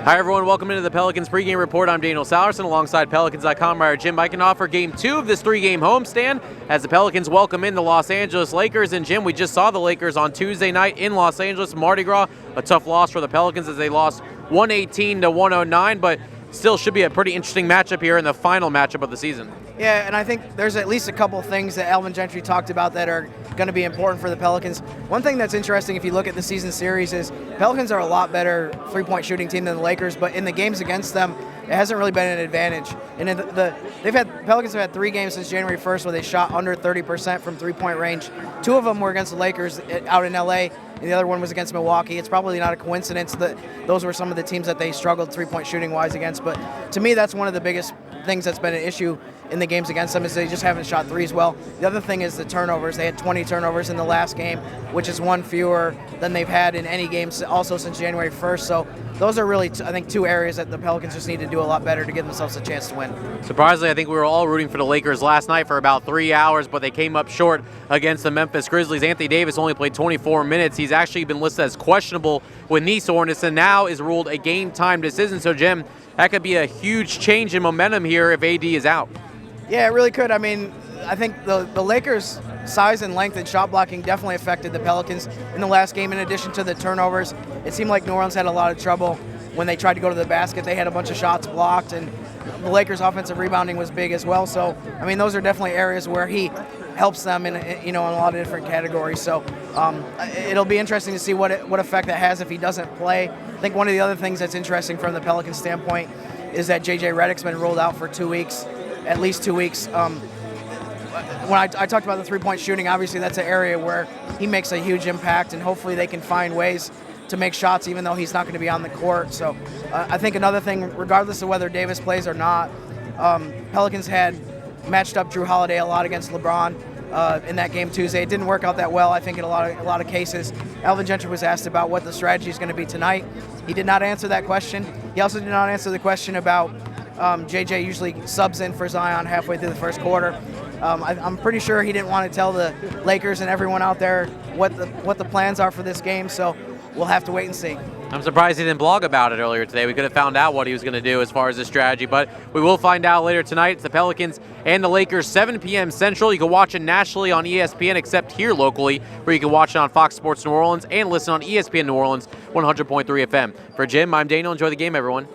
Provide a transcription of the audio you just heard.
Hi everyone, welcome into the Pelicans Pregame Report. I'm Daniel Sallerson alongside Pelicans.com writer Jim Eichenhofer. Game 2 of this 3-game homestand as the Pelicans welcome in the Los Angeles Lakers. And Jim, we just saw the Lakers on Tuesday night in Los Angeles, Mardi Gras. A tough loss for the Pelicans as they lost 118-109, but still should be a pretty interesting matchup here in the final matchup of the season. Yeah, and I think there's at least a couple things that Alvin Gentry talked about that are going to be important for the Pelicans. One thing that's interesting if you look at the season series is Pelicans are a lot better three-point shooting team than the Lakers, but in the games against them, it hasn't really been an advantage. And Pelicans have had 3 games since January 1st where they shot under 30% from three-point range. 2 of them were against the Lakers out in LA, and the other one was against Milwaukee. It's probably not a coincidence that those were some of the teams that they struggled three-point shooting-wise against. But to me, that's one of the biggest things that's been an issue in the games against them is they just haven't shot threes well. The other thing is the turnovers. They had 20 turnovers in the last game, which is 1 fewer than they've had in any games also since January 1st. So those are really, I think, 2 areas that the Pelicans just need to do a lot better to give themselves a chance to win. Surprisingly, I think we were all rooting for the Lakers last night for about 3 hours, but they came up short against the Memphis Grizzlies. Anthony Davis only played 24 minutes. He's actually been listed as questionable with knee soreness and now is ruled a game-time decision. So, Jim, that could be a huge change in momentum here if AD is out. Yeah, it really could. I mean, I think the Lakers' size and length and shot blocking definitely affected the Pelicans in the last game. In addition to the turnovers, it seemed like New Orleans had a lot of trouble when they tried to go to the basket. They had a bunch of shots blocked, and the Lakers' offensive rebounding was big as well. So, I mean, those are definitely areas where he helps them in a lot of different categories. So it'll be interesting to see what effect that has if he doesn't play. I think one of the other things that's interesting from the Pelicans standpoint is that J.J. Redick's been ruled out for 2 weeks. At least 2 weeks. When I talked about the three-point shooting, obviously that's an area where he makes a huge impact, and hopefully they can find ways to make shots even though he's not going to be on the court. So I think another thing, regardless of whether Davis plays or not, Pelicans had matched up Drew Holiday a lot against LeBron in that game Tuesday. It didn't work out that well, I think, in a lot of cases. Alvin Gentry was asked about what the strategy is going to be tonight. He did not answer that question. He also did not answer the question about JJ usually subs in for Zion halfway through the first quarter. I'm pretty sure he didn't want to tell the Lakers and everyone out there what the plans are for this game, so we'll have to wait and see. I'm surprised he didn't blog about it earlier today. We could have found out what he was going to do as far as the strategy, but we will find out later tonight. It's the Pelicans and the Lakers, 7 p.m. Central. You can watch it nationally on ESPN, except here locally, where you can watch it on Fox Sports New Orleans and listen on ESPN New Orleans 100.3 FM. For Jim, I'm Daniel. Enjoy the game, everyone.